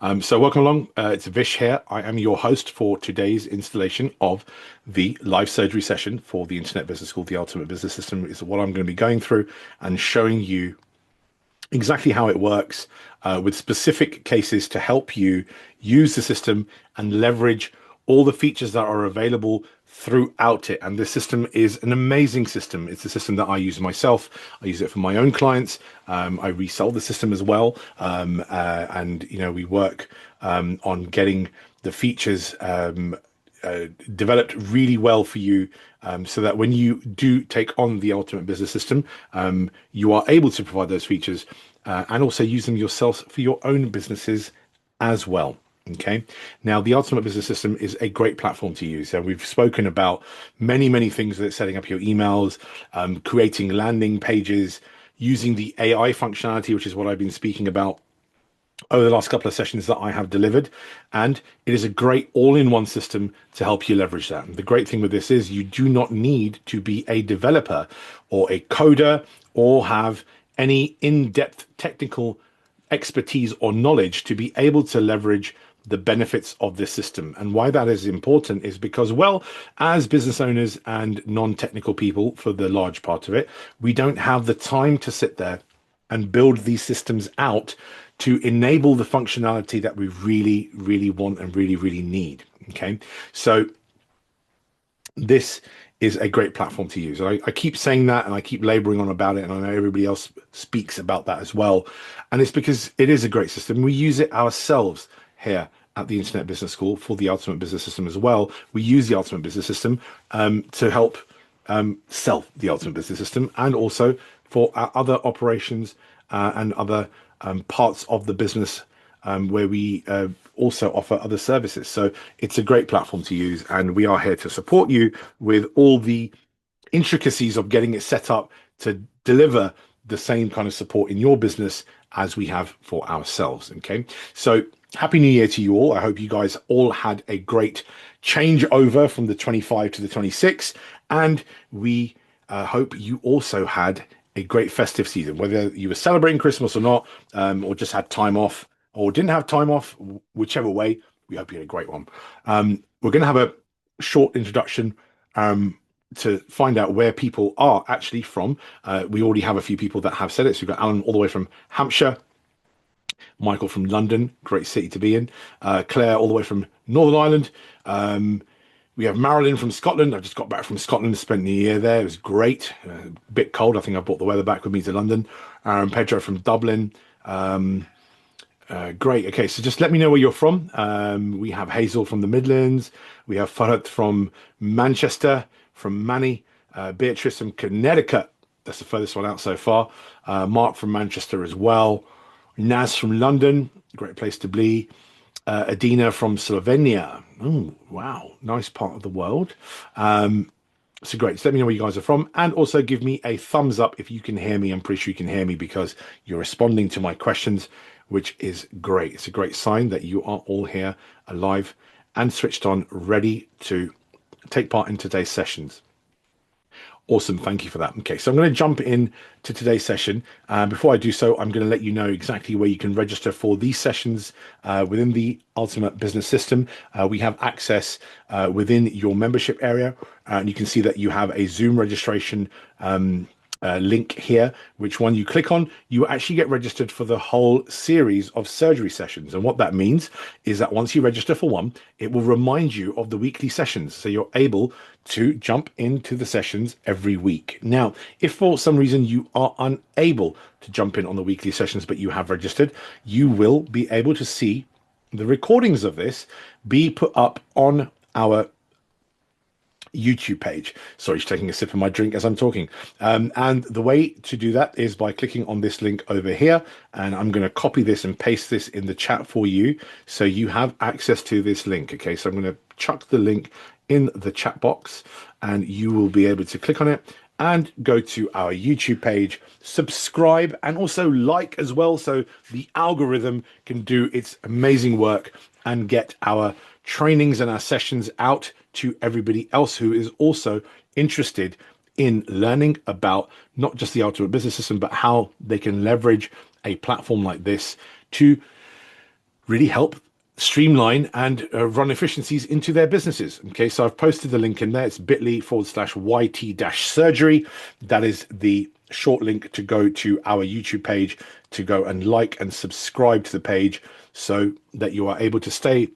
So welcome along. It's Vish here. I am your host for today's installation of the live surgery session for the Internet Business School. The Ultimate Business System is what I'm going to be going through and showing you exactly how it works with specific cases to help you use the system and leverage all the features that are available throughout it. And this system is an amazing system. It's a system that I use myself. I use it for my own clients. I resell the system as well. And, we work on getting the features developed really well for you, so that when you do take on the Ultimate Business System, you are able to provide those features and also use them yourself for your own businesses as well. Okay. Now, the Ultimate Business System is a great platform to use. And we've spoken about many things, that setting up your emails, creating landing pages, using the AI functionality, which is what I've been speaking about over the last couple of sessions that I have delivered. And it is a great all-in-one system to help you leverage that. And the great thing with this is you do not need to be a developer or a coder or have any in-depth technical expertise or knowledge to be able to leverage the benefits of this system. And why that is important is because, well, as business owners and non-technical people, for the large part of it, we don't have the time to sit there and build these systems out to enable the functionality that we really want and really need. Okay, so this is a great platform to use. I keep saying that and I keep laboring on about it, and I know everybody else speaks about that as well. And it's because it is a great system. We use it ourselves here at the Internet Business School for the Ultimate Business System as well. We use the Ultimate Business System to help sell the Ultimate Business System, and also for our other operations and other parts of the business where we also offer other services. So it's a great platform to use, and we are here to support you with all the intricacies of getting it set up to deliver the same kind of support in your business as we have for ourselves. Okay, so Happy New Year to you all. I hope you guys all had a great changeover from the 25 to the 26, and we hope you also had a great festive season, whether you were celebrating Christmas or not, or just had time off or didn't have time off. Whichever way, we hope you had a great one. We're going to have a short introduction to find out where people are actually from. We already have a few people that have said it. So we've got Alan all the way from Hampshire, Michael from London, great city to be in, Claire all the way from Northern Ireland. We have Marilyn from Scotland. I just got back from Scotland, spent the year there. It was great. A bit cold. I think I brought the weather back with me to London. Pedro from Dublin. Great. Okay, so just let me know where you're from. We have Hazel from the Midlands. We have Farhat from Manchester, from Manny. Beatrice from Connecticut. That's the furthest one out so far. Mark from Manchester as well. Naz from London. Great place to be. Adina from Slovenia. Oh, wow. Nice part of the world. So great. So let me know where you guys are from. And also give me a thumbs up if you can hear me. I'm pretty sure you can hear me because you're responding to my questions, which is great. It's a great sign that you are all here alive and switched on, ready to take part in today's sessions. Awesome. Thank you for that. Okay, so I'm going to jump in to today's session. Before I do so, I'm going to let you know exactly where you can register for these sessions within the Ultimate Business System. We have access within your membership area, and you can see that you have a Zoom registration link here, which when you click on, you actually get registered for the whole series of surgery sessions. And what that means is that once you register for one, it will remind you of the weekly sessions. So you're able to jump into the sessions every week. Now, if for some reason you are unable to jump in on the weekly sessions, but you have registered, you will be able to see the recordings of this be put up on our YouTube page. Sorry, just taking a sip of my drink as I'm talking. And the way to do that is by clicking on this link over here, and I'm going to copy this and paste this in the chat for you so you have access to this link. Okay, so I'm going to chuck the link in the chat box and you will be able to click on it and go to our YouTube page, subscribe, and also like as well, so the algorithm can do its amazing work and get our trainings and our sessions out to everybody else who is also interested in learning about not just the Ultimate Business System, but how they can leverage a platform like this to really help streamline and run efficiencies into their businesses. Okay, so I've posted the link in there. It's bit.ly/YT-surgery. That is the short link to go to our YouTube page, to go and like and subscribe to the page so that you are able to stay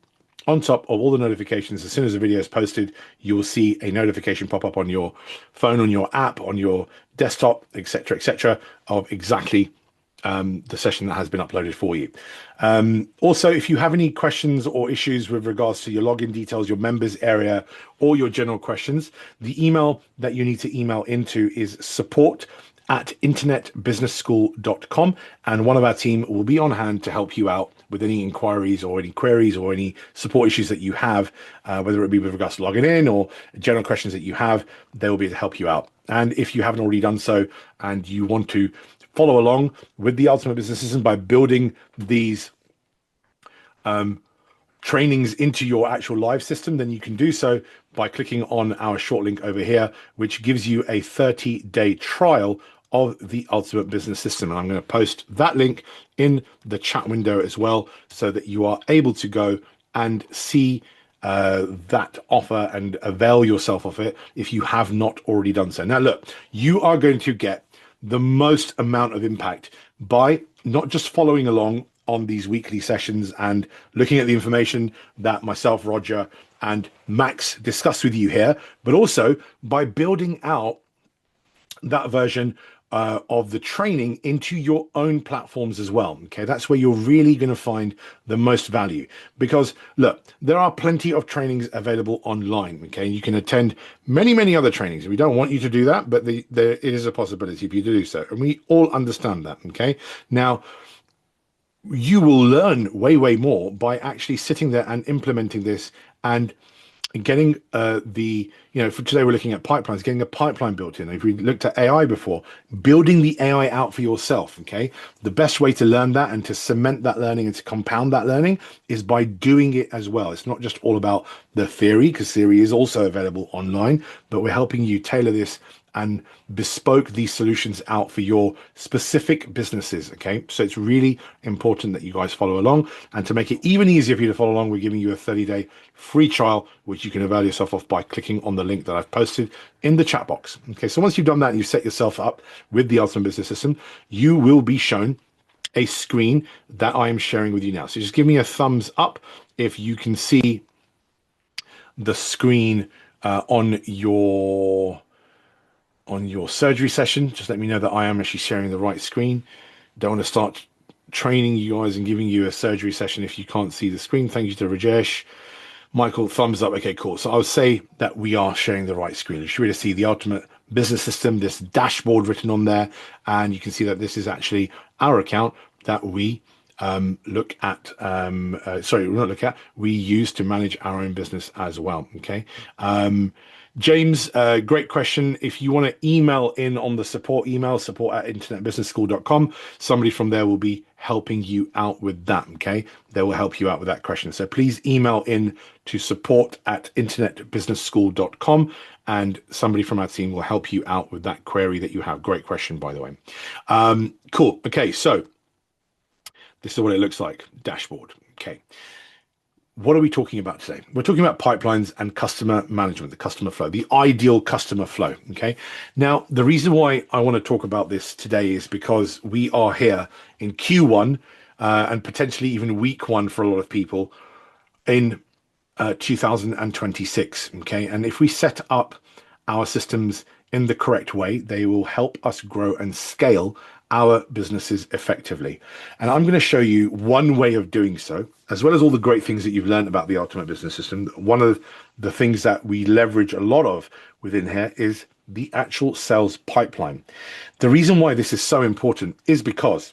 on top of all the notifications. As soon as a video is posted, you will see a notification pop up on your phone, on your app, on your desktop, etc., of exactly the session that has been uploaded for you. Also, if you have any questions or issues with regards to your login details, your members area, or your general questions, the email that you need to email into is support@internetbusinessschool.com, and one of our team will be on hand to help you out with any inquiries or any queries or any support issues that you have, whether it be with regards to logging in or general questions that you have. They will be able to help you out. And if you haven't already done so and you want to follow along with the Ultimate Business System by building these trainings into your actual live system, then you can do so by clicking on our short link over here, which gives you a 30-day trial of the Ultimate Business System. And I'm going to post that link in the chat window as well, so that you are able to go and see that offer and avail yourself of it if you have not already done so. Now, look, you are going to get the most amount of impact by not just following along on these weekly sessions and looking at the information that myself, Roger, and Max discuss with you here, but also by building out that version of the training into your own platforms as well. Okay, that's where you're really going to find the most value, because look, there are plenty of trainings available online. Okay, you can attend many other trainings. We don't want you to do that, but it is a possibility for you to do so, and we all understand that. Okay, now you will learn way more by actually sitting there and implementing this and getting for today we're looking at pipelines, getting a pipeline built in. If we looked at AI before, building the AI out for yourself. Okay, the best way to learn that and to cement that learning and to compound that learning is by doing it as well. It's not just all about the theory, because theory is also available online, but we're helping you tailor this and bespoke these solutions out for your specific businesses. Okay, so it's really important that you guys follow along, and to make it even easier for you to follow along, we're giving you a 30-day free trial, which you can avail yourself of by clicking on the link that I've posted in the chat box. Okay, so once you've done that and you set yourself up with the Ultimate Business System, you will be shown a screen that I am sharing with you now. So just give me a thumbs up if you can see the screen on your surgery session. Just let me know that I am actually sharing the right screen. Don't want to start training you guys and giving you a surgery session if you can't see the screen. Thank you to Rajesh. Michael, thumbs up. Okay, cool. So I would say that we are sharing the right screen. You should really see the Ultimate Business System, this dashboard written on there, and you can see that this is actually our account that we we use to manage our own business as well. Okay. James, great question. If you want to email in on the support email, support@internetbusinessschool.com, somebody from there will be helping you out with that. Okay, they will help you out with that question. So please email in to support@internetbusinessschool.com, and somebody from our team will help you out with that query that you have. Great question, by the way. Cool. Okay, so this is what it looks like. Dashboard. Okay. What are we talking about today? We're talking about pipelines and customer management, the customer flow, the ideal customer flow. Okay. Now, the reason why I want to talk about this today is because we are here in Q1 and potentially even week one for a lot of people in 2026. Okay. And if we set up our systems in the correct way, they will help us grow and scale our businesses effectively. And I'm going to show you one way of doing so, as well as all the great things that you've learned about the Ultimate Business System. One of the things that we leverage a lot of within here is the actual sales pipeline. The reason why this is so important is because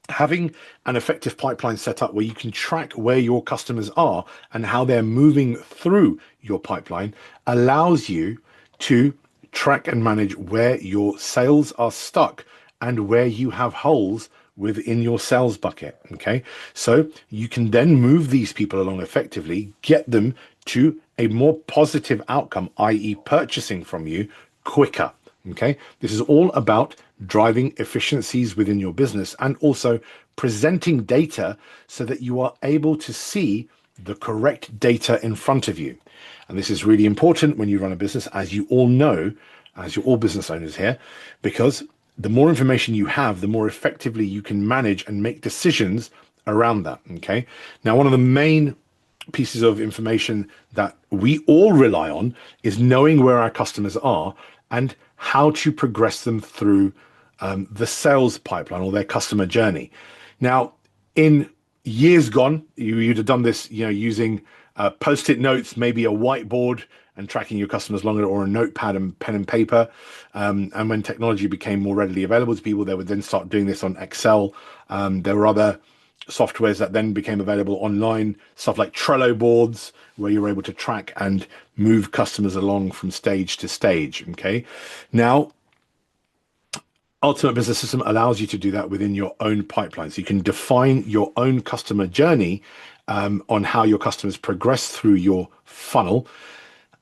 having an effective pipeline set up where you can track where your customers are and how they're moving through your pipeline allows you to track and manage where your sales are stuck and where you have holes within your sales bucket. Okay, so you can then move these people along effectively, get them to a more positive outcome, i.e. purchasing from you quicker. Okay, this is all about driving efficiencies within your business and also presenting data so that you are able to see the correct data in front of you. And this is really important when you run a business, as you all know, as you're all business owners here, because the more information you have, the more effectively you can manage and make decisions around that. Okay, now one of the main pieces of information that we all rely on is knowing where our customers are and how to progress them through the sales pipeline or their customer journey. Now, in years gone, you'd have done this, using post-it notes, maybe a whiteboard, and tracking your customers longer, or a notepad and pen and paper. And when technology became more readily available to people, they would then start doing this on Excel. There were other softwares that then became available online, stuff like Trello boards, where you're able to track and move customers along from stage to stage. Okay, now Ultimate Business System allows you to do that within your own pipeline. So you can define your own customer journey on how your customers progress through your funnel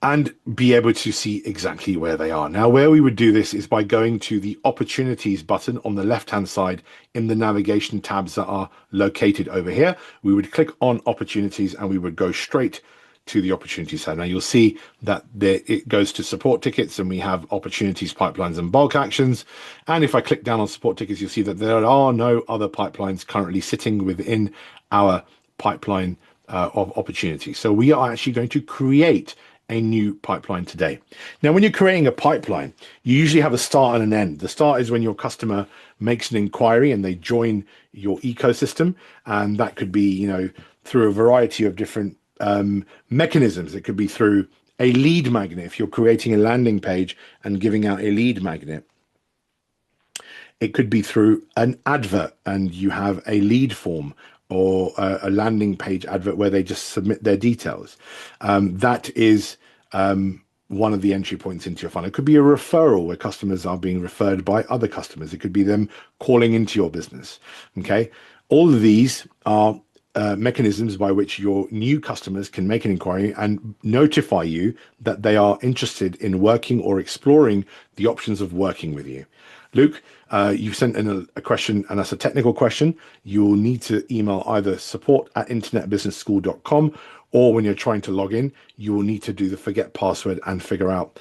and be able to see exactly where they are. Now, where we would do this is by going to the opportunities button on the left-hand side in the navigation tabs that are located over here. We would click on opportunities and we would go straight to the opportunities tab. Now you'll see that it goes to support tickets, and we have opportunities, pipelines, and bulk actions. And if I click down on support tickets, you'll see that there are no other pipelines currently sitting within our pipeline of opportunities. So we are actually going to create a new pipeline today. Now, when you're creating a pipeline, you usually have a start and an end. The start is when your customer makes an inquiry and they join your ecosystem, and that could be, through a variety of different mechanisms. It could be through a lead magnet. If you're creating a landing page and giving out a lead magnet, it could be through an advert and you have a lead form, or a landing page advert where they just submit their details. That is one of the entry points into your funnel. It could be a referral where customers are being referred by other customers. It could be them calling into your business. Okay, all of these are mechanisms by which your new customers can make an inquiry and notify you that they are interested in working or exploring the options of working with you. Luke, you've sent in a question, and that's a technical question. You'll need to email either support@internetbusinessschool.com, or when you're trying to log in, you will need to do the forget password and figure out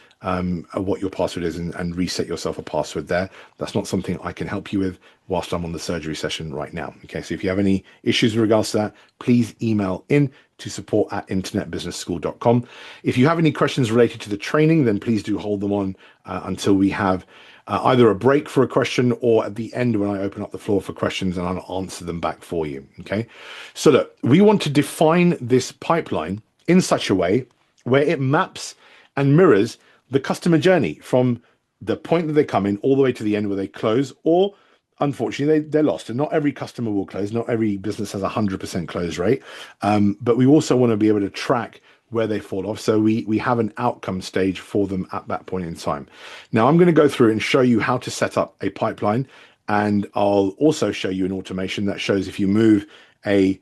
what your password is and reset yourself a password there. That's not something I can help you with whilst I'm on the surgery session right now. Okay, so if you have any issues with regards to that, please email in to support@internetbusinessschool.com. If you have any questions related to the training, then please do hold them on until we have either a break for a question, or at the end when I open up the floor for questions and I'll answer them back for you. Okay, so look, we want to define this pipeline in such a way where it maps and mirrors the customer journey from the point that they come in all the way to the end where they close, or unfortunately they're lost. And not every customer will close. Not every business has 100% close rate. But we also want to be able to track where they fall off, so we have an outcome stage for them at that point in time. Now I'm going to go through and show you how to set up a pipeline, and I'll also show you an automation that shows if you move a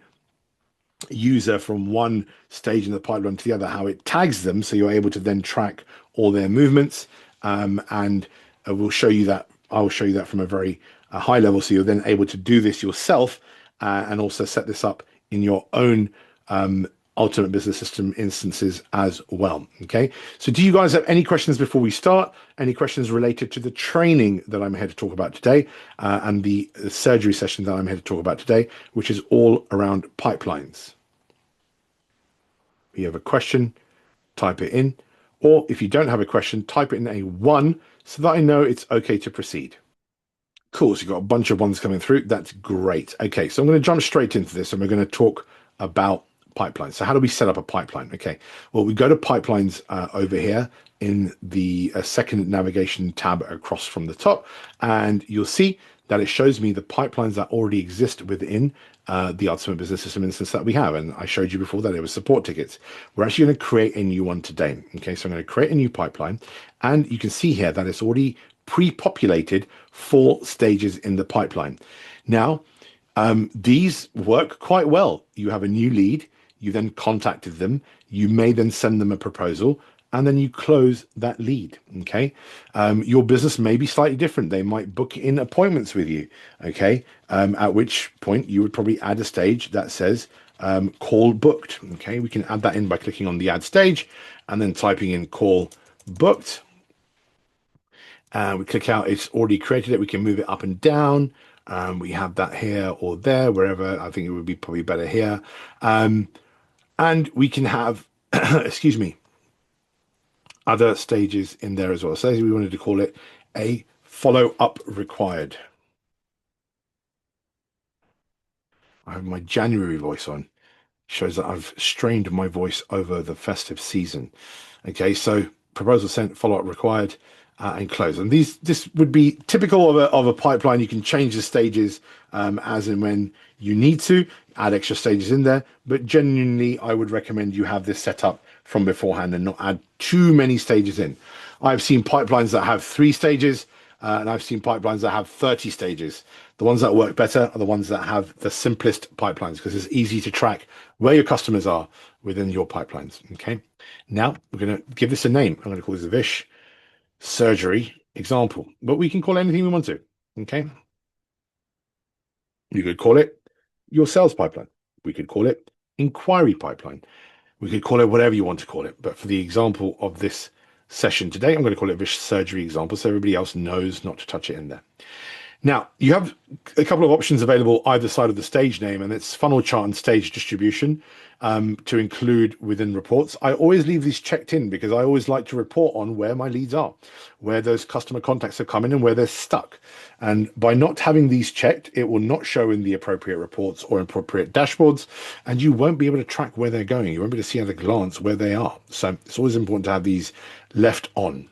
user from one stage in the pipeline to the other, how it tags them, so you're able to then track all their movements. And we'll show you that. I will show you that from a very high level, so you're then able to do this yourself and also set this up in your own Ultimate Business System instances as well. Okay, so do you guys have any questions before we start? Any questions related to the training that I'm here to talk about today, and the surgery session that I'm here to talk about today, which is all around pipelines? If you have a question, type it in, or if you don't have a question, type it in a 1 so that I know it's okay to proceed. Cool, so you've got a bunch of ones coming through. That's great. Okay, so I'm going to jump straight into this, and we're going to talk about pipelines. So how do we set up a pipeline? Okay, well, we go to pipelines over here in the second navigation tab across from the top, and you'll see that it shows me the pipelines that already exist within the Ultimate Business System instance that we have. And I showed you before that it was support tickets. We're actually going to create a new one today. Okay, so I'm going to create a new pipeline, and you can see here that it's already pre-populated 4 stages in the pipeline. Now, these work quite well. You have a new lead, you then contacted them, you may then send them a proposal, and then you close that lead. Okay. Your business may be slightly different. They might book in appointments with you. Okay. At which point you would probably add a stage that says call booked. Okay. We can add that in by clicking on the add stage and then typing in call booked. We click out, it's already created it. We can move it up and down. We have that here or there, wherever. I think it would be probably better here. And we can have, excuse me, other stages in there as well. So we wanted to call it a follow-up required. I have my January voice on. Shows that I've strained my voice over the festive season. Okay, so proposal sent, follow-up required, and close. And this would be typical of a pipeline. You can change the stages as and when you need to, add extra stages in there. But genuinely, I would recommend you have this set up from beforehand and not add too many stages in. I've seen pipelines that have 3 stages, and I've seen pipelines that have 30 stages. The ones that work better are the ones that have the simplest pipelines, because it's easy to track where your customers are within your pipelines. Okay. Now we're going to give this a name. I'm going to call this a Vish surgery example, but we can call it anything we want to. Okay. You could call it your sales pipeline. We could call it inquiry pipeline. We could call it whatever you want to call it. But for the example of this session today, I'm going to call it Vish surgery example, so everybody else knows not to touch it in there. Now, you have a couple of options available either side of the stage name, and it's funnel chart and stage distribution to include within reports. I always leave these checked in because I always like to report on where my leads are, where those customer contacts are coming and where they're stuck. And by not having these checked, it will not show in the appropriate reports or appropriate dashboards, and you won't be able to track where they're going. You won't be able to see at a glance where they are. So it's always important to have these left on.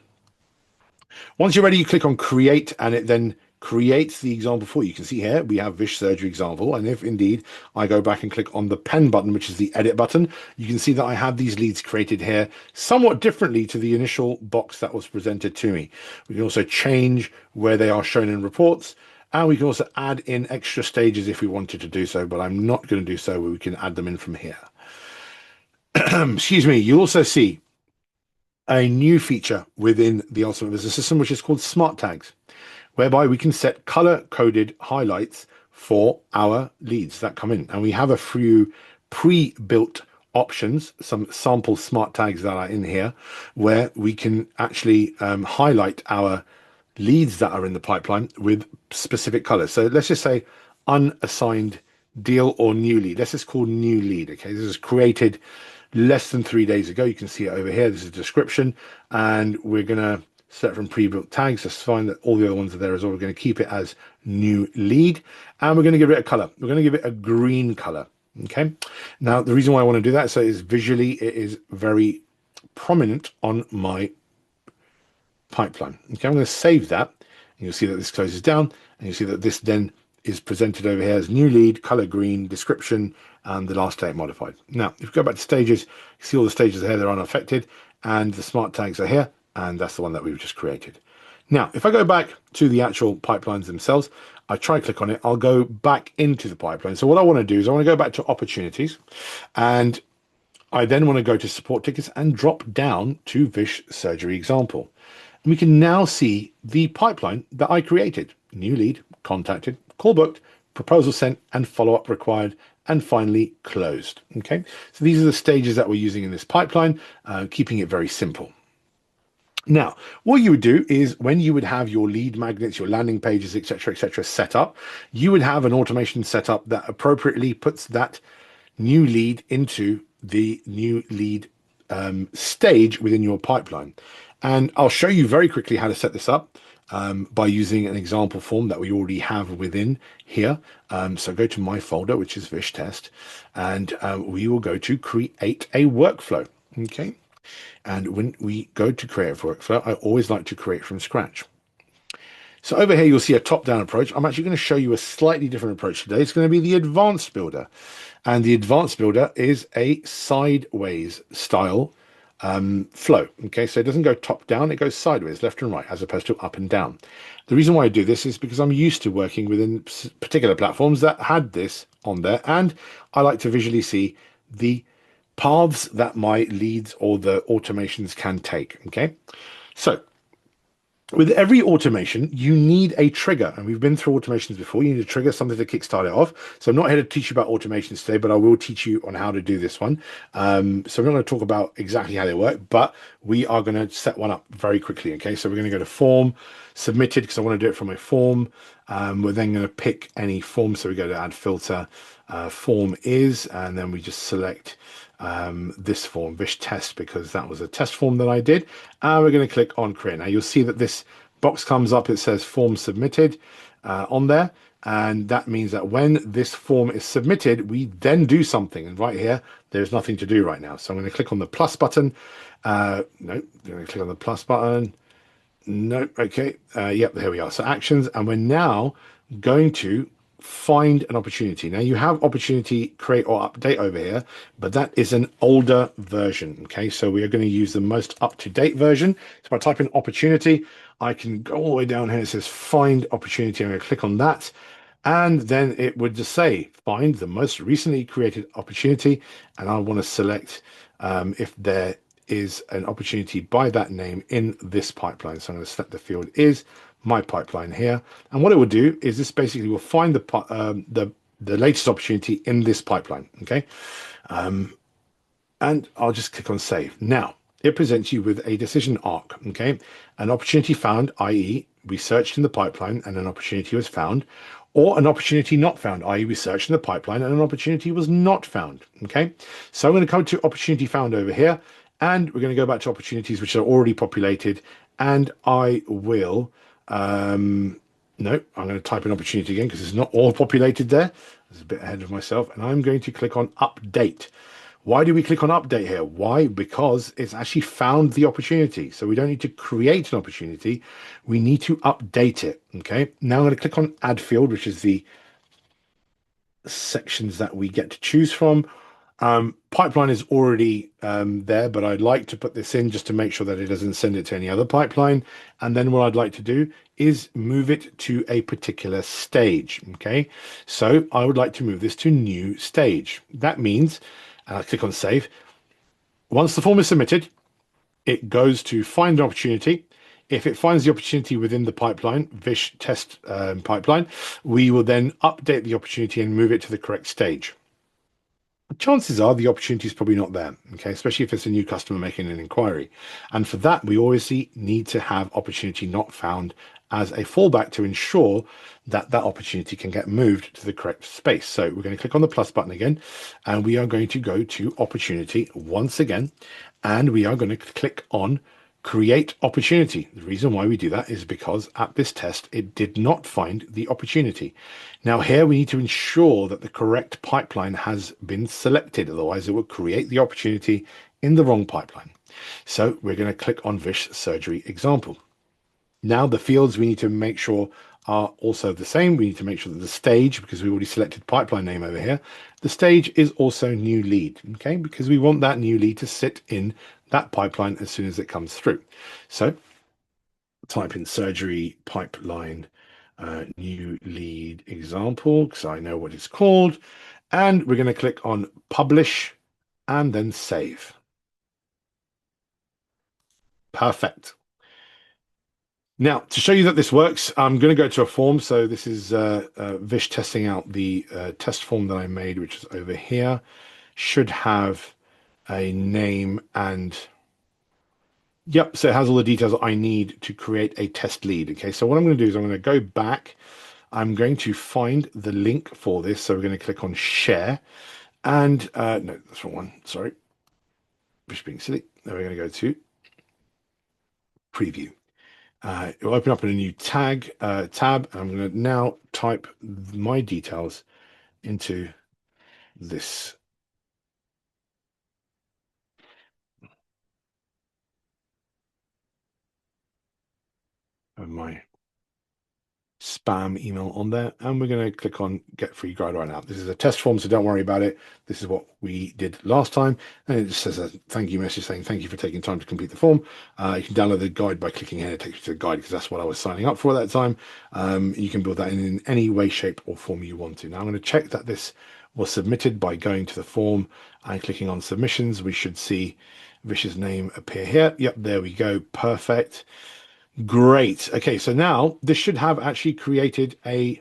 Once you're ready, you click on create, and it then creates the example for you. You can see here we have Vish surgery example, and if indeed I go back and click on the pen button, which is the edit button, you can see that I have these leads created here somewhat differently to the initial box that was presented to me. We can also change where they are shown in reports, and we can also add in extra stages if we wanted to do so, but I'm not going to do so. We can add them in from here. Excuse me. You'll also see a new feature within the Ultimate Business System, which is called Smart Tags, whereby we can set color-coded highlights for our leads that come in. And we have a few pre-built options, some sample smart tags that are in here, where we can actually highlight our leads that are in the pipeline with specific colors. So let's just say unassigned deal or new lead. Let's just call new lead. Okay, this is created less than 3 days ago. You can see it over here. This is a description, and we're going to set from pre-built tags. That's fine. That all the other ones are there as well. We're going to keep it as new lead, and we're going to give it a color. We're going to give it a green color. Okay. Now, the reason why I want to do that is visually it is very prominent on my pipeline. Okay. I'm going to save that, and you'll see that this closes down, and you'll see that this then is presented over here as new lead, color green, description, and the last date modified. Now, if we go back to stages, you see all the stages are here. They're unaffected, and the smart tags are here. And that's the one that we've just created. Now, if I go back to the actual pipelines themselves, I try click on it, I'll go back into the pipeline. So what I want to do is I want to go back to opportunities, and I then want to go to support tickets and drop down to Vish surgery example. And we can now see the pipeline that I created: new lead, contacted, call booked, proposal sent, and follow-up required, and finally closed. Okay, so these are the stages that we're using in this pipeline, keeping it very simple. Now, what you would do is when you would have your lead magnets, your landing pages, etc., set up, you would have an automation set up that appropriately puts that new lead into the new lead stage within your pipeline. And I'll show you very quickly how to set this up by using an example form that we already have within here. So go to my folder, which is Vish test, and we will go to create a workflow. Okay. And when we go to create a workflow, I always like to create from scratch. So over here, you'll see a top-down approach. I'm actually going to show you a slightly different approach today. It's going to be the advanced builder. And the advanced builder is a sideways style flow. Okay, so it doesn't go top down, it goes sideways, left and right, as opposed to up and down. The reason why I do this is because I'm used to working within particular platforms that had this on there, and I like to visually see the paths that my leads or the automations can take. Okay. So with every automation, you need a trigger. And we've been through automations before. You need a trigger, something to kickstart it off. So I'm not here to teach you about automations today, but I will teach you on how to do this one. So we're not going to talk about exactly how they work, but we are going to set one up very quickly. Okay, so we're going to go to form, submitted, because I want to do it from my form. We're then going to pick any form. So we go to add filter, form is, and then we just select this form, Vish test, because that was a test form that I did. And we're going to click on create. Now you'll see that this box comes up. It says form submitted on there. And that means that when this form is submitted, we then do something. And right here, there's nothing to do right now. So I'm going to click on the plus button. No, I'm going to click on the plus button. No, okay. Yep, there we are. So actions, and we're now going to find an opportunity. Now you have opportunity create or update over here, but that is an older version. Okay, so we are going to use the most up-to-date version. So if I type in opportunity, I can go all the way down here. It says find opportunity. I'm going to click on that. And then it would just say find the most recently created opportunity. And I want to select if there is an opportunity by that name in this pipeline. So I'm going to select the field is my pipeline here. And what it will do is this basically will find the latest opportunity in this pipeline. Okay. And I'll just click on save. Now it presents you with a decision arc. Okay. An opportunity found, i.e. we searched in the pipeline and an opportunity was found, or an opportunity not found, i.e. we searched in the pipeline and an opportunity was not found. Okay. So I'm going to come to opportunity found over here, and we're going to go back to opportunities which are already populated, and I will, no, I'm going to type in opportunity again because it's not all populated there. I was a bit ahead of myself, and I'm going to click on update. Why do we click on update here? Why? Because it's actually found the opportunity. So we don't need to create an opportunity. We need to update it. Okay. Now I'm going to click on add field, which is the sections that we get to choose from. Pipeline is already there, but I'd like to put this in just to make sure that it doesn't send it to any other pipeline. And then what I'd like to do is move it to a particular stage. Okay, so I would like to move this to new stage. That means, and I click on save. Once the form is submitted, it goes to find an opportunity. If it finds the opportunity within the pipeline, Vish test pipeline, we will then update the opportunity and move it to the correct stage. Chances are the opportunity is probably not there, okay, especially if it's a new customer making an inquiry. And for that, we always need to have opportunity not found as a fallback to ensure that that opportunity can get moved to the correct space. So we're going to click on the plus button again, and we are going to go to opportunity once again, and we are going to click on create opportunity. The reason why we do that is because at this test, it did not find the opportunity. Now here we need to ensure that the correct pipeline has been selected. Otherwise it will create the opportunity in the wrong pipeline. So we're going to click on Vish surgery example. Now the fields we need to make sure are also the same. We need to make sure that the stage, because we already selected pipeline name over here, the stage is also new lead, okay? Because we want that new lead to sit in that pipeline as soon as it comes through. So type in surgery pipeline new lead example, because I know what it's called. And we're going to click on publish and then save. Perfect. Now, to show you that this works, I'm going to go to a form. So this is Vish testing out the test form that I made, which is over here. Should have a name and, yep, so it has all the details I need to create a test lead. Okay, so what I'm going to do is I'm going to go back. I'm going to find the link for this. So we're going to click on share. And, no, that's the wrong one. Sorry. Just being silly. Now we're going to go to preview. It will open up in a new tab. I'm going to now type my details into this. My spam email on there, and we're going to click on get free guide right now. This is a test form, so don't worry about it. This is what we did last time, and it just says a thank you message saying thank you for taking time to complete the form. You can download the guide by clicking here. It takes you to the guide because that's what I was signing up for at that time. You can build that in any way, shape, or form you want to. Now I'm going to check that this was submitted by going to the form and clicking on submissions. We should see Vish's name appear here. Yep, there we go. Perfect. Great. Okay, so now this should have actually created an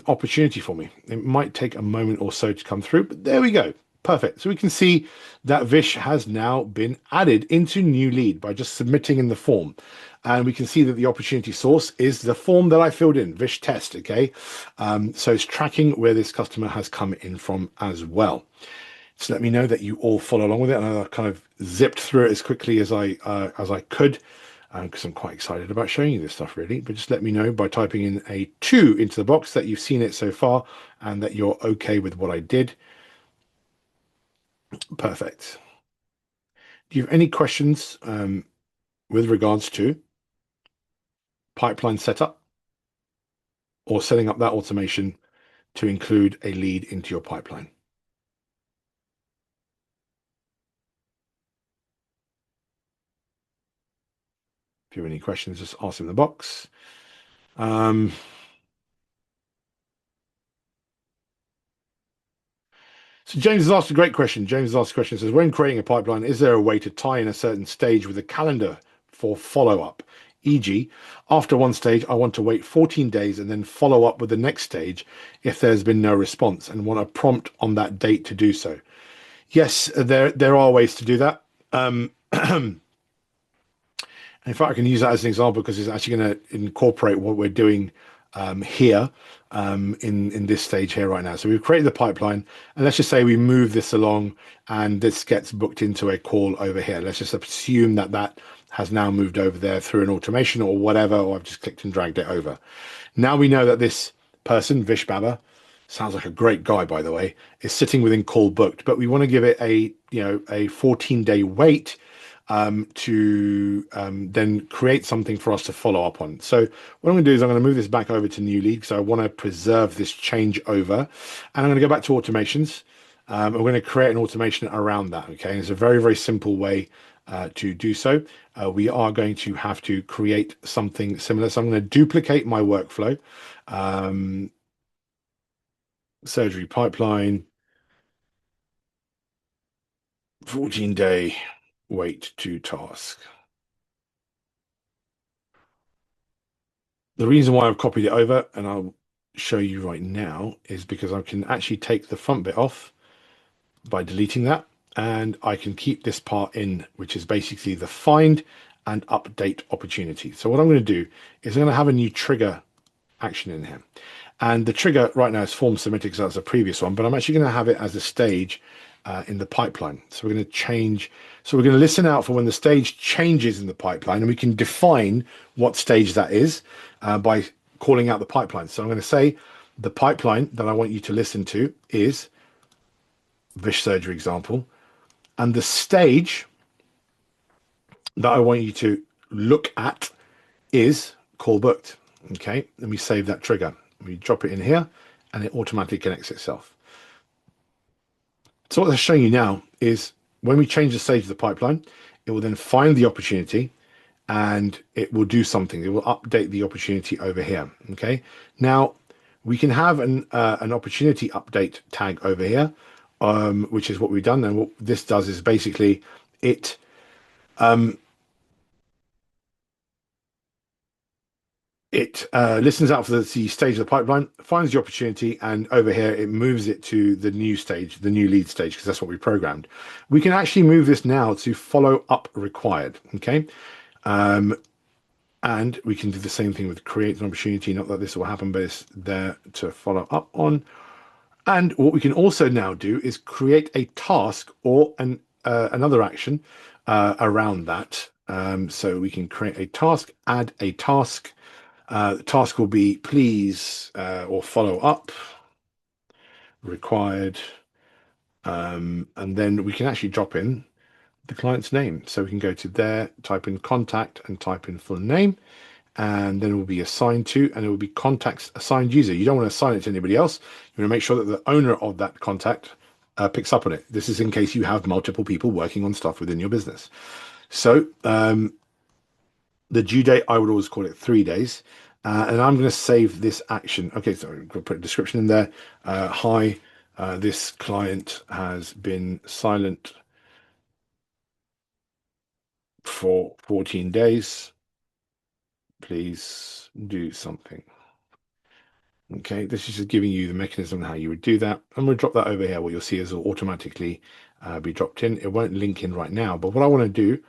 opportunity for me. It might take a moment or so to come through, but there we go. Perfect. So we can see that Vish has now been added into new lead by just submitting in the form. And we can see that the opportunity source is the form that I filled in, Vish test. Okay. So it's tracking where this customer has come in from as well. So let me know that you all follow along with it. And I kind of zipped through it as quickly as I could, because I'm quite excited about showing you this stuff, really. But just let me know by typing in a 2 into the box that you've seen it so far and that you're okay with what I did. Perfect. Do you have any questions with regards to pipeline setup or setting up that automation to include a lead into your pipeline? If you have any questions, just ask in the box. So James has asked a great question. James has asked a question, says, when creating a pipeline, is there a way to tie in a certain stage with a calendar for follow-up? E.g., after one stage, I want to wait 14 days and then follow up with the next stage if there's been no response and want a prompt on that date to do so. Yes, there are ways to do that. In fact, I can use that as an example because it's actually going to incorporate what we're doing here in this stage here right now. So we've created the pipeline, and let's just say we move this along and this gets booked into a call over here. Let's just assume that that has now moved over there through an automation or whatever, or I've just clicked and dragged it over. Now we know that this person, Vish Baba, sounds like a great guy, by the way, is sitting within call booked, but we want to give it a 14-day wait to then create something for us to follow up on. So what I'm going to do is I'm going to move this back over to new lead. So I want to preserve this change over, and I'm going to go back to automations. I'm going to create an automation around that. Okay, and it's a very, very simple way to do so. We are going to have to create something similar. So I'm going to duplicate my workflow. Surgery pipeline, 14-day wait to task. The reason why I've copied it over, and I'll show you right now, is because I can actually take the front bit off by deleting that, and I can keep this part in, which is basically the find and update opportunity. So what I'm going to do is I'm going to have a new trigger action in here. And the trigger right now is form submitted because that's a previous one, but I'm actually going to have it as a stage in the pipeline. So we're going to change. So we're going to listen out for when the stage changes in the pipeline, and we can define what stage that is by calling out the pipeline. So I'm going to say the pipeline that I want you to listen to is Vish surgery example, and the stage that I want you to look at is call booked. Okay, let me save that trigger. We drop it in here and it automatically connects itself. So what they're showing you now is when we change the stage of the pipeline, it will then find the opportunity and it will do something. It will update the opportunity over here. Okay. Now we can have an opportunity update tag over here, which is what we've done. And what this does is basically it listens out for the stage of the pipeline, finds the opportunity, and over here it moves it to the new stage, the new lead stage, because that's what we programmed. We can actually move this now to follow up required. Okay. And we can do the same thing with create an opportunity. Not that this will happen, but it's there to follow up on. And what we can also now do is create a task or another action around that. So we can create a task, add a task. The task will be please or follow up required. And then we can actually drop in the client's name. So we can go to there, type in contact and type in full name. And then it will be assigned to, and it will be contacts assigned user. You don't want to assign it to anybody else. You want to make sure that the owner of that contact picks up on it. This is in case you have multiple people working on stuff within your business. So the due date, I would always call it 3 days. And I'm going to save this action. Okay, so I'm going to put a description in there. Hi, this client has been silent for 14 days. Please do something. Okay, this is just giving you the mechanism how you would do that. And we'll drop that over here. What you'll see is it'll automatically be dropped in. It won't link in right now, but what I want to do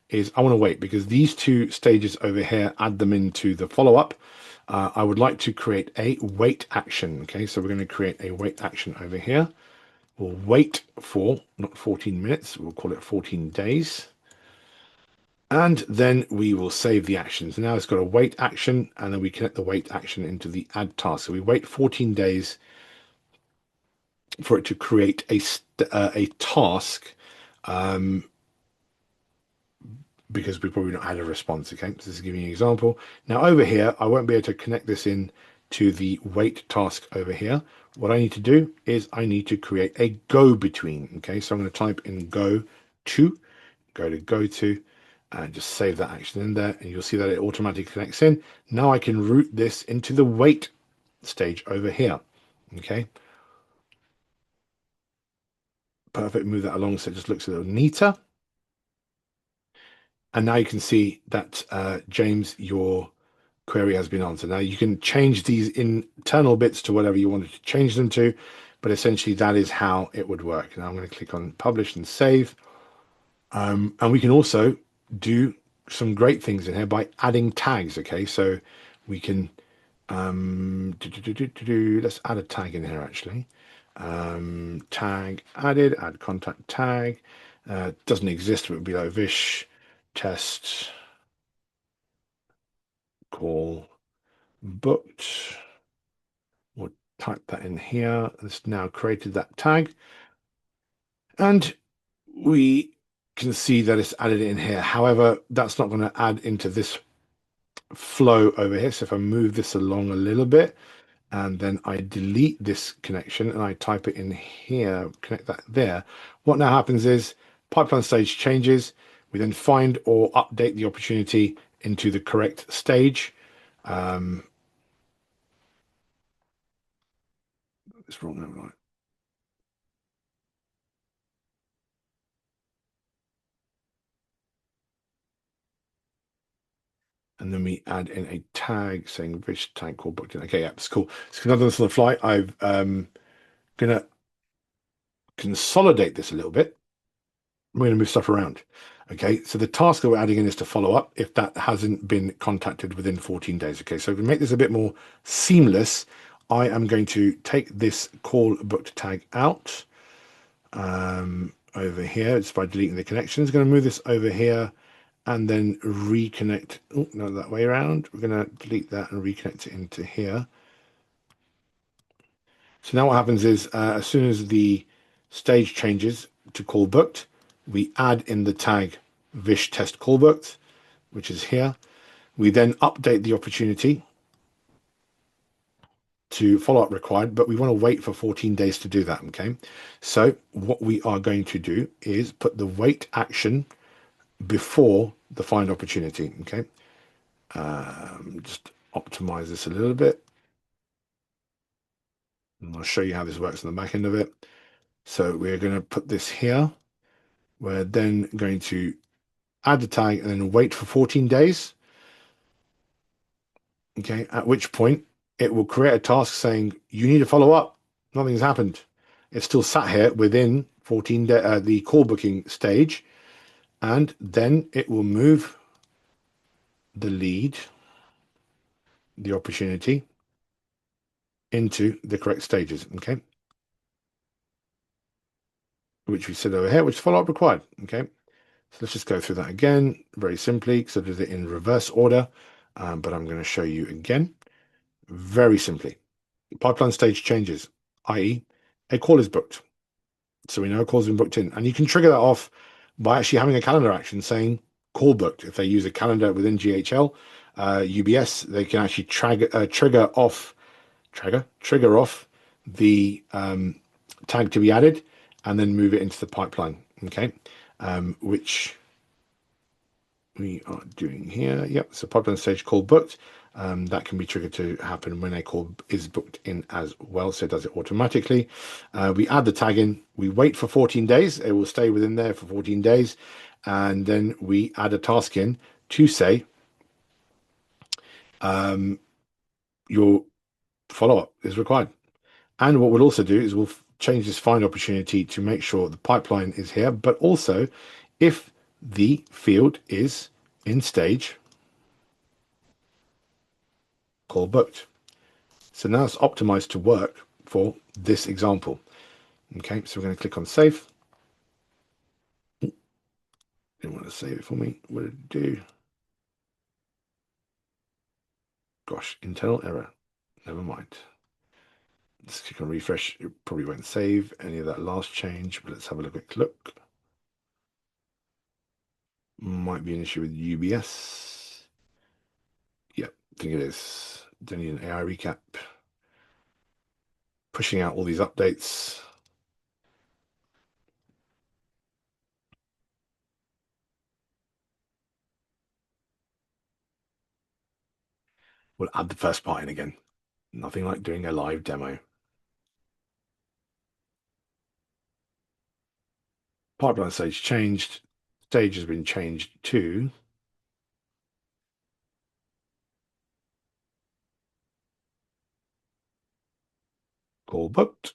is I want to wait because these two stages over here, add them into the follow-up. I would like to create a wait action. Okay, so we're going to create a wait action over here. We'll wait for not 14 minutes, we'll call it 14 days. And then we will save the actions. Now it's got a wait action, and then we connect the wait action into the add task. So we wait 14 days for it to create a task, because we probably not had a response. Okay, so this is giving you an example. Now over here, I won't be able to connect this in to the wait task over here. What I need to do is I need to create a go between. Okay, so I'm going to type in go to and just save that action in there, and you'll see that it automatically connects in. Now I can route this into the wait stage over here. Okay, perfect. Move that along so it just looks a little neater. And now you can see that, James, your query has been answered. Now you can change these internal bits to whatever you wanted to change them to, but essentially that is how it would work. Now I'm going to click on publish and save. And we can also do some great things in here by adding tags. Okay, so we can let's add a tag in here actually. Tag added, add contact tag. Doesn't exist, but it would be like Vish test call booked. We'll type that in here. It's now created that tag, and we can see that it's added in here. However, that's not going to add into this flow over here. So if I move this along a little bit and then I delete this connection and I type it in here, connect that there, what now happens is pipeline stage changes. We then find or update the opportunity into the correct stage. It's wrong now, right? And then we add in a tag saying Vish tag call booked in. Okay, yeah, it's cool. So because I've done this on the fly, I've gonna consolidate this a little bit. We're going to move stuff around. Okay, so the task that we're adding in is to follow up if that hasn't been contacted within 14 days. Okay, so to make this a bit more seamless, I am going to take this call booked tag out over here. It's by deleting the connection. It's going to move this over here and then reconnect. Oh, no, that way around. We're going to delete that and reconnect it into here. So now what happens is as soon as the stage changes to call booked, we add in the tag Vish test call booked, which is here. We then update the opportunity to follow up required, but we want to wait for 14 days to do that. Okay. So what we are going to do is put the wait action before the find opportunity. Okay. Just optimize this a little bit. And I'll show you how this works on the back end of it. So we're going to put this here. We're then going to add the tag and then wait for 14 days. Okay, at which point it will create a task saying you need to follow up. Nothing's happened. It's still sat here within 14 day, the call booking stage, and then it will move the lead, the opportunity, into the correct stages. Okay, which we said over here, which follow up required. Okay, so let's just go through that again very simply because I did it in reverse order, but I'm going to show you again very simply. Pipeline stage changes, i.e., a call is booked. So we know a call's been booked in. And you can trigger that off by actually having a calendar action saying call booked. If they use a calendar within GHL, UBS, they can actually trigger off the tag to be added and then move it into the pipeline. Okay, which we are doing here. Yep, it's a pipeline stage call booked. That can be triggered to happen when a call is booked in as well, so it does it automatically. We add the tag in, we wait for 14 days, it will stay within there for 14 days, and then we add a task in to say your follow-up is required. And what we'll also do is we'll change this find opportunity to make sure the pipeline is here, but also if the field is in stage call booked. So now it's optimized to work for this example. Okay, so we're going to click on save. Didn't want to save it for me. What did it do? Gosh, internal error. Never mind. Let's click on refresh. It probably won't save any of that last change, but let's have a quick look. Might be an issue with UBS. Yep, I think it is. Don't need an AI recap. Pushing out all these updates. We'll add the first part in again. Nothing like doing a live demo. Pipeline stage changed. Stage has been changed to call booked.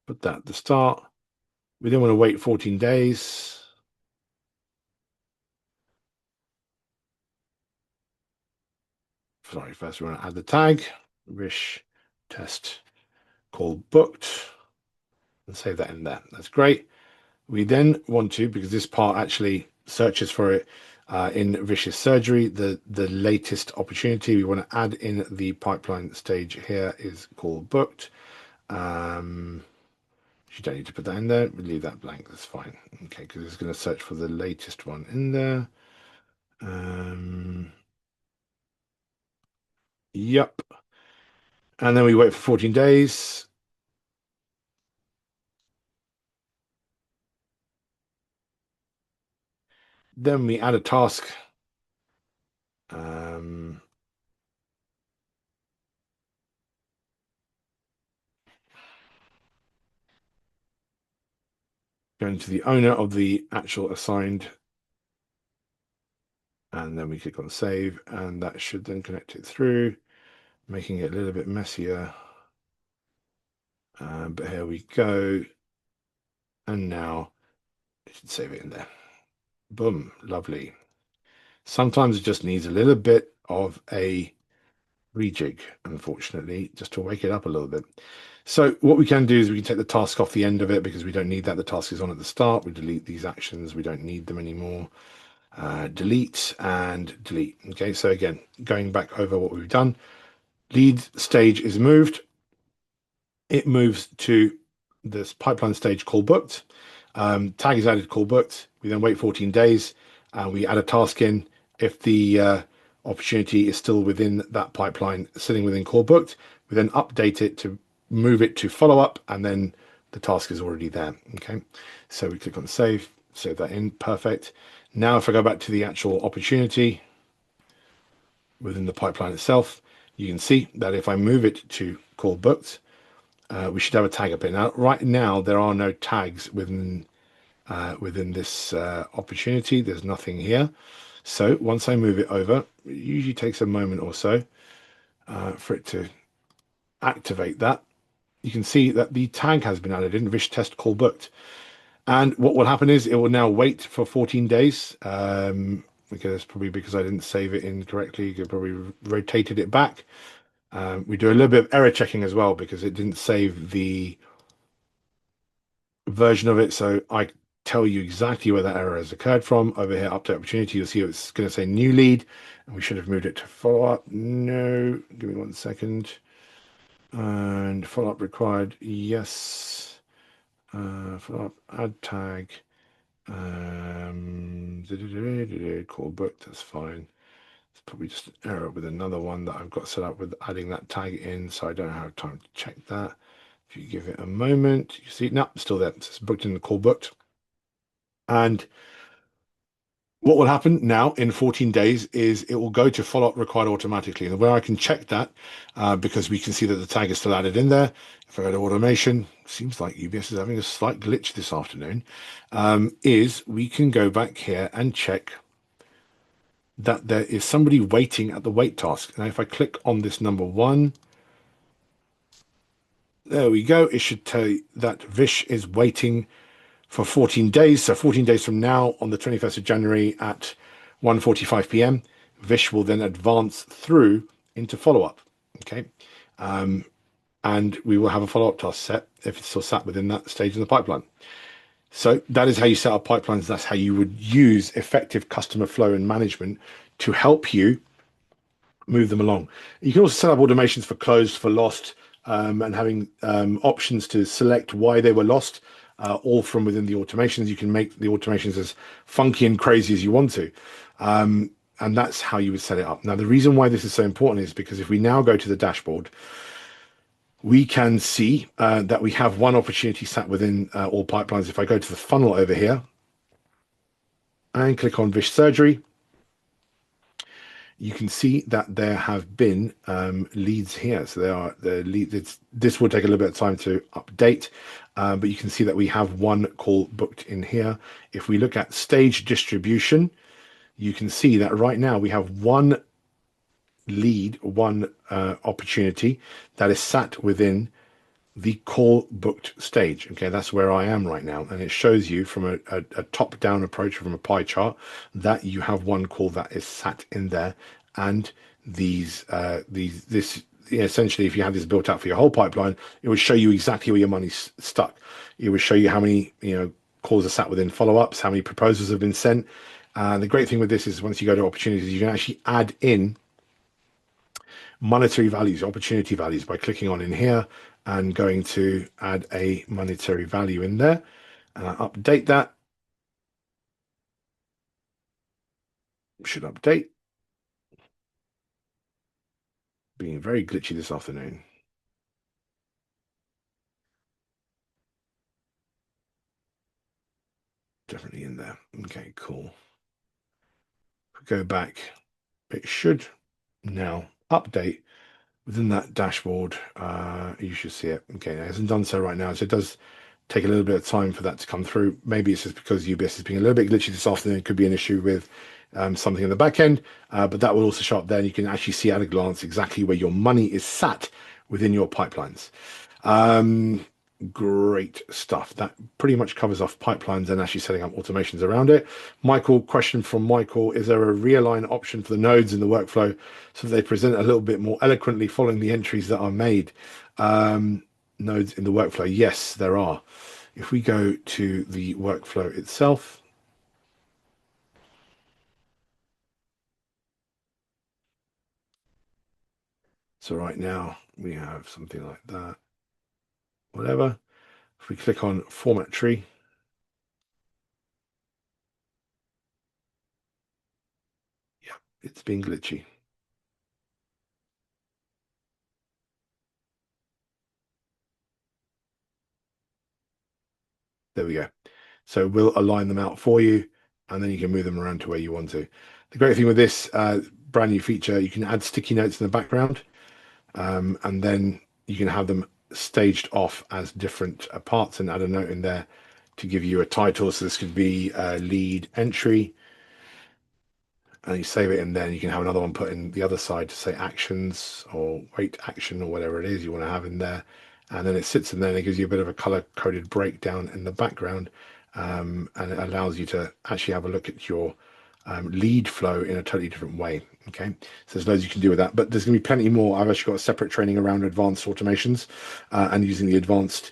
Put that at the start. We then want to wait 14 days. Sorry, first we want to add the tag, Vish test call booked, and save that in there. That's great. We then want to, because this part actually searches for it in Vish's surgery, the latest opportunity, we want to add in the pipeline stage here is call booked. You don't need to put that in there. We leave that blank. That's fine. Okay, because it's going to search for the latest one in there. Yep. And then we wait for 14 days. Then we add a task. Going to the owner of the actual assigned, and then we click on save, and that should then connect it through, making it a little bit messier. But here we go. And now it should save it in there. Boom, lovely. Sometimes it just needs a little bit of a rejig, unfortunately, just to wake it up a little bit. So what we can do is we can take the task off the end of it because we don't need that. The task is on at the start. We delete these actions. We don't need them anymore. Delete and delete. Okay, so again, going back over what we've done, lead stage is moved. It moves to this pipeline stage call booked. Tag is added call booked. We then wait 14 days and we add a task in. If the opportunity is still within that pipeline, sitting within call booked, we then update it to move it to follow up, and then the task is already there. Okay, so we click on save that in. Perfect. Now, if I go back to the actual opportunity within the pipeline itself, you can see that if I move it to call booked, we should have a tag up here. Now, right now, there are no tags within this opportunity. There's nothing here. So once I move it over, it usually takes a moment or so for it to activate that. You can see that the tag has been added in, Vish test call booked. And what will happen is it will now wait for 14 days. Because probably because I didn't save it in correctly, you could probably rotated it back. We do a little bit of error checking as well because it didn't save the version of it. So I tell you exactly where that error has occurred from. Over here, update opportunity, you'll see it's going to say new lead, and we should have moved it to follow up. No, give me 1 second. And follow up required, yes. Follow up, add tag. Call booked, that's fine. It's probably just an error with another one that I've got set up with adding that tag in, so I don't have time to check that. If you give it a moment, you see, no, still there. It's booked in the call booked. And what will happen now in 14 days is it will go to follow-up required automatically. And the way I can check that, because we can see that the tag is still added in there, if I go to automation, seems like UBS is having a slight glitch this afternoon, is we can go back here and check that there is somebody waiting at the wait task. Now, if I click on this number one, there we go. It should tell you that Vish is waiting for 14 days. So 14 days from now, on the 21st of January at 1:45 p.m., Vish will then advance through into follow-up. Okay. And we will have a follow-up task set if it's still sat within that stage in the pipeline. So that is how you set up pipelines. That's how you would use effective customer flow and management to help you move them along. You can also set up automations for closed, for lost, and having options to select why they were lost, all from within the automations. You can make the automations as funky and crazy as you want to. And that's how you would set it up. Now, the reason why this is so important is because if we now go to the dashboard, we can see that we have one opportunity sat within all pipelines. If I go to the funnel over here and click on Vish Surgery, you can see that there have been leads here. So there are the leads. This will take a little bit of time to update, but you can see that we have one call booked in here. If we look at stage distribution, you can see that right now we have one lead, one opportunity that is sat within the call booked stage. Okay, that's where I am right now, and it shows you from a top-down approach from a pie chart that you have one call that is sat in there, and this essentially, if you have this built out for your whole pipeline, it would show you exactly where your money's stuck. It would show you how many calls are sat within follow-ups, how many proposals have been sent. And the great thing with this is once you go to opportunities, you can actually add in monetary values, opportunity values, by clicking on in here and going to add a monetary value in there. And I update that. Should update. Being very glitchy this afternoon. Definitely in there. Okay, cool. Go back. It should now update within that dashboard. You should see it. Okay, it hasn't done so right now, so it does take a little bit of time for that to come through. Maybe it's just because UBS is being a little bit glitchy this afternoon. It could be an issue with something in the back end, but that will also show up there, and you can actually see at a glance exactly where your money is sat within your pipelines. Great stuff. That pretty much covers off pipelines and actually setting up automations around it. Michael, question from Michael: is there a realign option for the nodes in the workflow so that they present a little bit more eloquently following the entries that are made? Nodes in the workflow, yes, there are. If we go to the workflow itself, so right now we have something like that, whatever. If we click on format tree, yeah, it's being glitchy. There we go. So we'll align them out for you, and then you can move them around to where you want to. The great thing with this brand new feature, you can add sticky notes in the background, and then you can have them staged off as different parts and add a note in there to give you a title. So this could be lead entry, and you save it in there, and you can have another one put in the other side to say actions or wait action or whatever it is you want to have in there. And then it sits in there and it gives you a bit of a color coded breakdown in the background. And it allows you to actually have a look at your lead flow in a totally different way. Okay, so there's loads you can do with that, but there's going to be plenty more. I've actually got a separate training around advanced automations and using the advanced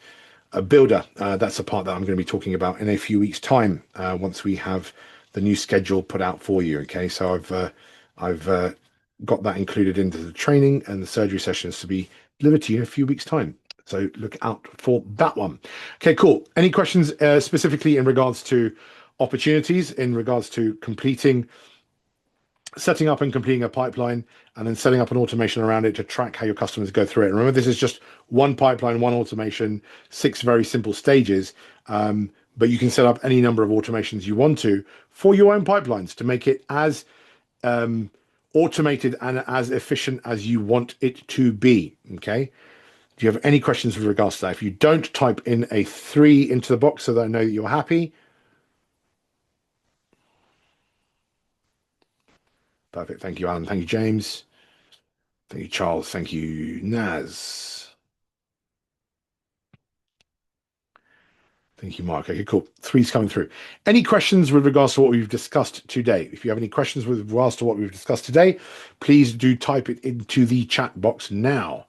builder. That's a part that I'm going to be talking about in a few weeks' time once we have the new schedule put out for you. Okay, so I've got that included into the training and the surgery sessions to be delivered to you in a few weeks' time. So look out for that one. Okay, cool. Any questions specifically in regards to opportunities, in regards to setting up and completing a pipeline, and then setting up an automation around it to track how your customers go through it? Remember, this is just one pipeline, one automation, 6 very simple stages. but you can set up any number of automations you want to for your own pipelines to make it as automated and as efficient as you want it to be. Okay. Do you have any questions with regards to that? If you don't, type in a 3 into the box so that I know that you're happy. Perfect. Thank you, Alan. Thank you, James. Thank you, Charles. Thank you, Naz. Thank you, Mark. Okay, cool. 3's coming through. Any questions with regards to what we've discussed today? If you have any questions with regards to what we've discussed today, please do type it into the chat box now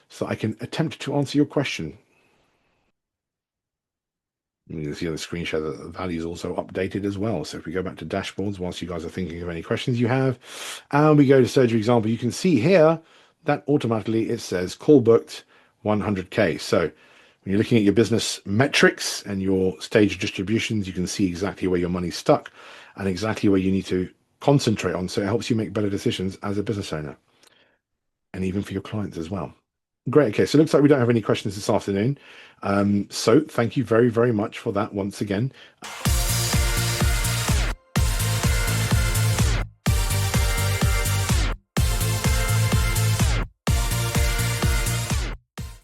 so I can attempt to answer your question. You can see on the screen share that the value is also updated as well. So if we go back to dashboards, whilst you guys are thinking of any questions you have, and we go to surgery example, you can see here that automatically it says call booked 100K. So when you're looking at your business metrics and your stage distributions, you can see exactly where your money's stuck and exactly where you need to concentrate on. So it helps you make better decisions as a business owner and even for your clients as well. Great. Okay, so it looks like we don't have any questions this afternoon. So thank you very, very much for that once again.